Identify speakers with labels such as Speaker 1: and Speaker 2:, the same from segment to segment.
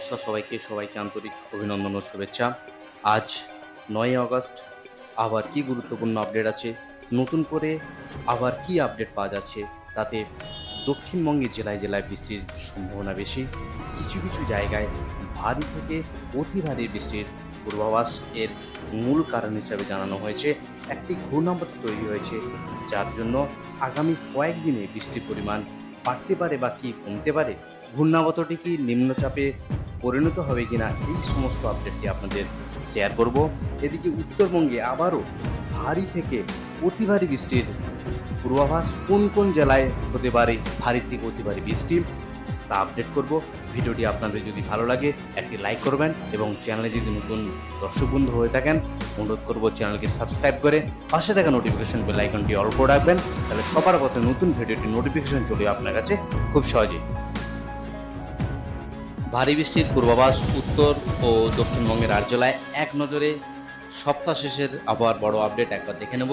Speaker 1: নমস্কার সবাইকে আন্তরিক অভিনন্দন ও শুভেচ্ছা। আজ 9 আগস্ট আবার কি গুরুত্বপূর্ণ আপডেট আছে, নতুন করে আবার কি আপডেট পাওয়া যাচ্ছে, তাতে দক্ষিণবঙ্গের জেলায় জেলায় বৃষ্টির সম্ভাবনা বেশি। কিছু কিছু জায়গায় ভারী থেকে অতি ভারী বৃষ্টির পূর্বাভাস। এর মূল কারণ হিসাবে জানানো হয়েছে একটি ঘূর্ণাবর্ত তৈরি হয়েছে, যার জন্য আগামী কয়েকদিনে বৃষ্টির পরিমাণ বাড়তে পারে বা কি কমতে পারে। ঘূর্ণাবর্তটি কি নিম্নচাপে পরিণত হবে কিনা, এই সমস্ত আপডেটটি আপনাদের শেয়ার করব। এদিকে উত্তরবঙ্গে আবারও ভারী থেকে অতি ভারী বৃষ্টির পূর্বাভাস। কোন কোন জেলায় হতে পারে ভারী থেকে অতি ভারী বৃষ্টি, তা আপডেট করব। ভিডিওটি আপনাদের যদি ভালো লাগে একটি লাইক করবেন এবং চ্যানেলে যদি নতুন দর্শক বন্ধু হয়ে থাকেন অনুরোধ করব চ্যানেলকে সাবস্ক্রাইব করে পাশে থাকা নোটিফিকেশন বেল আইকনটি অল করে রাখবেন, তাহলে সবার পথে নতুন ভিডিওটি নোটিফিকেশন চলে আপনার কাছে খুব সহজেই। ভারী বৃষ্টির পূর্বাভাস উত্তর ও দক্ষিণবঙ্গের 8 জেলায়। এক নজরে সপ্তাহ শেষের আবহাওয়ার বড় আপডেট একবার দেখে নেব।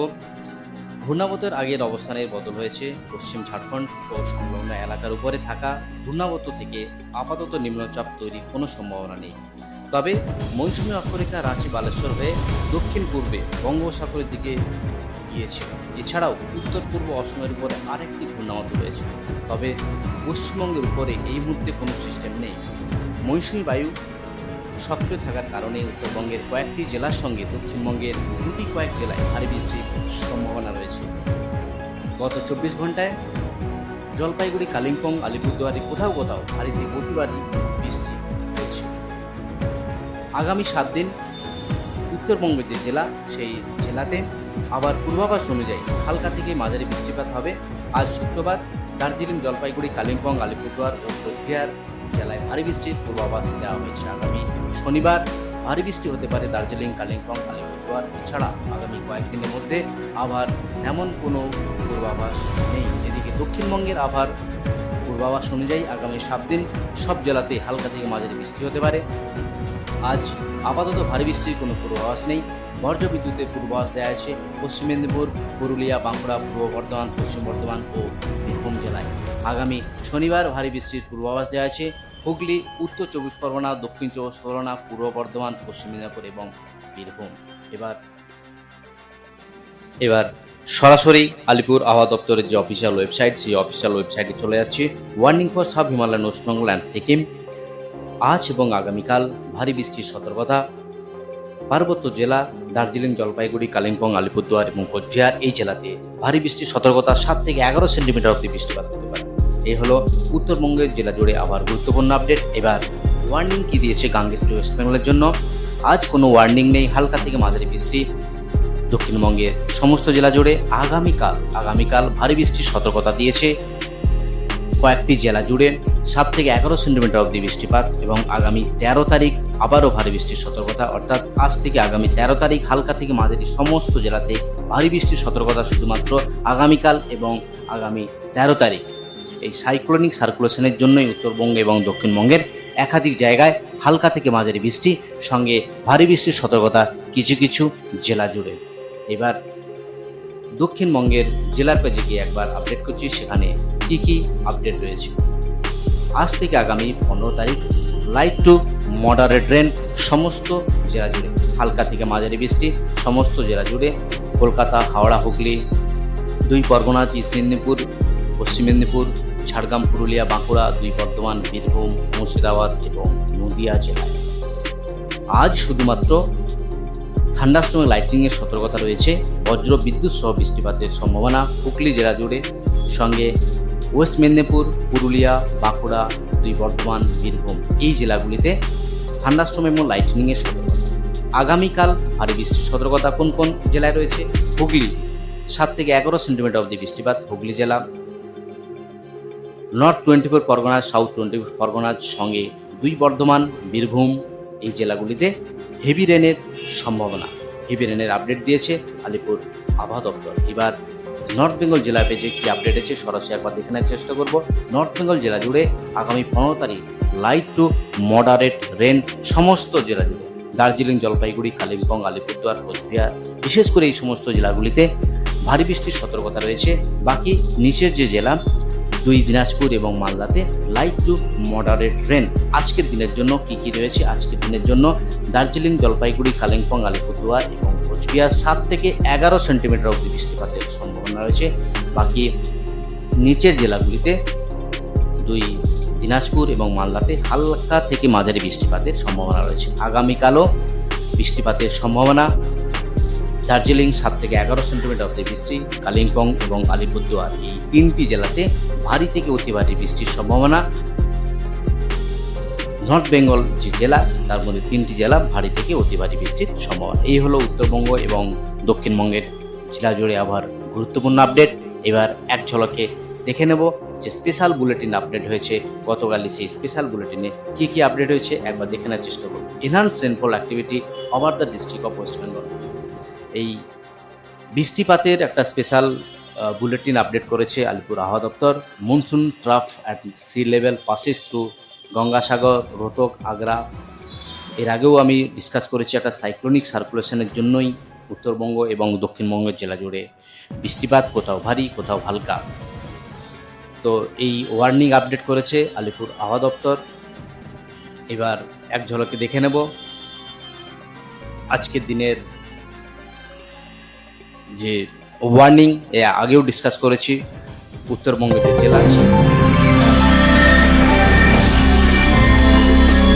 Speaker 1: ঘূর্ণাবর্তের আগের অবস্থানের বদল হয়েছে। পশ্চিম ঝাড়খণ্ড ও সংলগ্ন এলাকার উপরে থাকা ঘূর্ণাবর্ত থেকে আপাতত নিম্নচাপ তৈরির কোনো সম্ভাবনা নেই, তবে মৌসুমী অক্ষরেখা রাঁচি বালেশ্বর হয়ে দক্ষিণ পূর্বে বঙ্গোপসাগরের দিকে গিয়েছে। এছাড়াও উত্তর পূর্ব অসমের উপরে আরেকটি ঘূর্ণাবর্ত রয়েছে, তবে পশ্চিমবঙ্গের উপরে এই মুহূর্তে কোনো সিস্টেম নেই। মৌসুমী বায়ু সক্রিয় থাকার কারণে উত্তরবঙ্গের কয়েকটি জেলার সঙ্গে দক্ষিণবঙ্গের কয়েক জেলায় ভারী বৃষ্টির সম্ভাবনা রয়েছে। গত 24 ঘন্টায় জলপাইগুড়ি, কালিম্পং, আলিপুরদুয়ারে কোথাও কোথাও ভারী থেকে অতি ভারী বৃষ্টি হয়েছে। আগামী 7 দিন উত্তরবঙ্গের যে জেলা, সেই জেলাতে আবার পূর্বাভাস অনুযায়ী হালকা থেকে মাঝারি বৃষ্টিপাত হবে। আজ শুক্রবার দার্জিলিং, জলপাইগুড়ি, কালিম্পং, আলিপুরদুয়ার ও কোচবিহার জেলায় ভারী বৃষ্টির পূর্বাভাস দেওয়া হয়েছে। আগামী শনিবার ভারী বৃষ্টি হতে পারে দার্জিলিং, কালিম্পং, আলিপুরদুয়ার। এছাড়া আগামী কয়েকদিনের মধ্যে আবার এমন কোনো পূর্বাভাস নেই। এদিকে দক্ষিণবঙ্গের আবার পূর্বাভাস অনুযায়ী আগামী 7 দিন সব জেলাতেই হালকা থেকে মাঝারি বৃষ্টি হতে পারে। আজ আপাতত ভারী বৃষ্টির কোনো পূর্বাভাস নেই। বজ্র বিদ্যুতের পূর্বাভাস দেওয়া আছে পশ্চিম মেদিনীপুর, পুরুলিয়া, বাঁকুড়া, পূর্ব বর্ধমান, পশ্চিম বর্ধমান ও বীরভূম জেলায়। আগামী শনিবার ভারী বৃষ্টির পূর্বাভাস দেওয়া আছে হুগলি, উত্তর 24 পরগনা, দক্ষিণ 24 পরগনা, পূর্ব বর্ধমান, পশ্চিম মেদিনীপুর এবং বীরভূম। এবার সরাসরি আলিপুর আবহাওয়া দপ্তরের যে অফিসিয়াল ওয়েবসাইট, সেই অফিসিয়াল ওয়েবসাইটে চলে যাচ্ছি। Warning for sub Himalayan, West Bengal and Sikkim. আজ এবং আগামীকাল ভারী বৃষ্টির সতর্কতা। পার্বত্য জেলা দার্জিলিং, জলপাইগুড়ি, কালিম্পং, আলিপুরদুয়ার এবং কোচবিহার এই জেলাতে ভারী বৃষ্টির সতর্কতা। 7 থেকে 11 সেন্টিমিটার অবধি বৃষ্টিপাত হতে পারে। এই হলো উত্তরবঙ্গের জেলা জুড়ে আবার গুরুত্বপূর্ণ আপডেট। এবার ওয়ার্নিং কি দিয়েছে গাঙ্গেস টু ওয়েস্ট বেঙ্গলের জন্য। আজ কোনো ওয়ার্নিং নেই, হালকা থেকে মাঝারি বৃষ্টি দক্ষিণবঙ্গের সমস্ত জেলা জুড়ে। আগামীকাল ভারী বৃষ্টির সতর্কতা দিয়েছে কয়েকটি জেলা জুড়ে। 7 থেকে 11 সেন্টিমিটার অবধি বৃষ্টিপাত এবং আগামী 13 তারিখ আবারও ভারী বৃষ্টির সতর্কতা। অর্থাৎ আজ থেকে আগামী 13 তারিখ হালকা থেকে মাঝারি সমস্ত জেলাতে ভারী বৃষ্টির সতর্কতা শুধুমাত্র আগামীকাল এবং আগামী 13 তারিখ। এই সাইক্লোনিক সার্কুলেশনের জন্যই উত্তরবঙ্গ এবং দক্ষিণবঙ্গের একাধিক জায়গায় হালকা থেকে মাঝারি বৃষ্টি সঙ্গে ভারী বৃষ্টির সতর্কতা কিছু কিছু জেলা জুড়ে। এবার দক্ষিণবঙ্গের জেলার পেজে গিয়ে একবার আপডেট করছি, সেখানে কি কি আপডেট রয়েছে। আজ থেকে আগামী 15 তারিখ লাইট টু মডারেট রেন সমস্ত জেলা জুড়ে। হালকা থেকে মাঝারি বৃষ্টি সমস্ত জেলা জুড়ে। কলকাতা, হাওড়া, হুগলি, 2 পরগনা, ইস্ট মেদিনীপুর, পশ্চিম মেদিনীপুর, ঝাড়গ্রাম, পুরুলিয়া, বাঁকুড়া, 2 বর্ধমান, বীরভূম, মুর্শিদাবাদ এবং নদিয়া জেলায় আজ শুধুমাত্র থান্ডারস্টর্ম লাইটনিংয়ের সতর্কতা রয়েছে। বজ্র বিদ্যুৎ সহ বৃষ্টিপাতের সম্ভাবনা হুগলি জেলা জুড়ে, সঙ্গে ওয়েস্ট মেদিনীপুর, পুরুলিয়া, বাঁকুড়া, 2 বর্ধমান, বীরভূম এই জেলাগুলিতে থান্ডারস্টর্ম এবং লাইটনিংয়ের সতর্কতা। আগামীকাল ভারী বৃষ্টির সতর্কতা কোন কোন জেলায় রয়েছে। হুগলি 7 থেকে 11 সেন্টিমিটার অবধি বৃষ্টিপাত হুগলি জেলা। নর্থ 24 পরগনা, সাউথ 24 পরগনার সঙ্গে 2 বর্ধমান, বীরভূম এই জেলাগুলিতে হেভি রেনের সম্ভাবনা। হেভি রেনের আপডেট দিয়েছে আলিপুর আবহাওয়া দপ্তর। এবার নর্থ বেঙ্গল জেলা পেজে কি আপডেট আছে সরাসরি একবার দেখে নেওয়ার চেষ্টা করব। নর্থ বেঙ্গল জেলা জুড়ে আগামী 15 তারিখ লাইট টু মডারেট রেন সমস্ত জেলা জুড়ে। দার্জিলিং, জলপাইগুড়ি, কালিম্পং, আলিপুরদুয়ার, কোচবিহার বিশেষ করে এই সমস্ত জেলাগুলিতে ভারী বৃষ্টির সতর্কতা রয়েছে। বাকি নিচের যে জেলা দুই দিনাজপুর এবং মালদাতে লাইট টু মডারেট রেন। আজকের দিনের জন্য কি কি রয়েছে? আজকের দিনের জন্য দার্জিলিং, জলপাইগুড়ি, কালিম্পং, আলিপুরদুয়ার এবং কোচবিহার 7 থেকে 11 সেন্টিমিটার অবধি বৃষ্টিপাতের সম্ভাবনা রয়েছে। বাকি নিচের জেলাগুলিতে দুই দিনাজপুর এবং মালদাতে হালকা থেকে মাঝারি বৃষ্টিপাতের সম্ভাবনা রয়েছে। আগামীকালও বৃষ্টিপাতের সম্ভাবনা। দার্জিলিং 7 থেকে 11 সেন্টিমিটার অবধি বৃষ্টি, কালিম্পং এবং আলিপুরদুয়ার এই 3টি জেলাতে ভারী থেকে অতি ভারী বৃষ্টির সম্ভাবনা। নর্থ বেঙ্গল যে জেলা, তার মধ্যে 3টি জেলা ভারী থেকে অতি ভারী বৃষ্টির সম্ভাবনা। এই হলো উত্তরবঙ্গ এবং দক্ষিণবঙ্গের জেলা জুড়ে আবহাওয়ার গুরুত্বপূর্ণ আপডেট। এবার এক ঝলকে দেখে নেব যে স্পেশাল বুলেটিন আপডেট হয়েছে গতকালই, সেই স্পেশাল বুলেটিনে কি কি আপডেট হয়েছে একবার দেখে নেওয়ার চেষ্টা করব। Enhance rainfall activity over the district of West Bengal, এই বৃষ্টিপাতের একটা স্পেশাল বুলেটিন আপডেট করেছে আলিপুর আবহাওয়া দপ্তর। Monsoon trough at sea level passes through Gangasagar, Rohtak, Agra. এর আগেও আমি ডিসকাস করেছি একটা সাইক্লোনিক সার্কুলেশনের জন্যই উত্তরবঙ্গ এবং দক্ষিণবঙ্গের জেলা জুড়ে বৃষ্টিপাত কোথাও ভারী কোথাও হালকা। তো এই ওয়ার্নিং আপডেট করেছে আলিপুর আবহাওয়া দপ্তর। এবার এক ঝলকে দেখে নেব আজকের দিনের যে ওয়ার্নিং, আগেও ডিসকাস করেছি উত্তরবঙ্গের যে জেলা আছে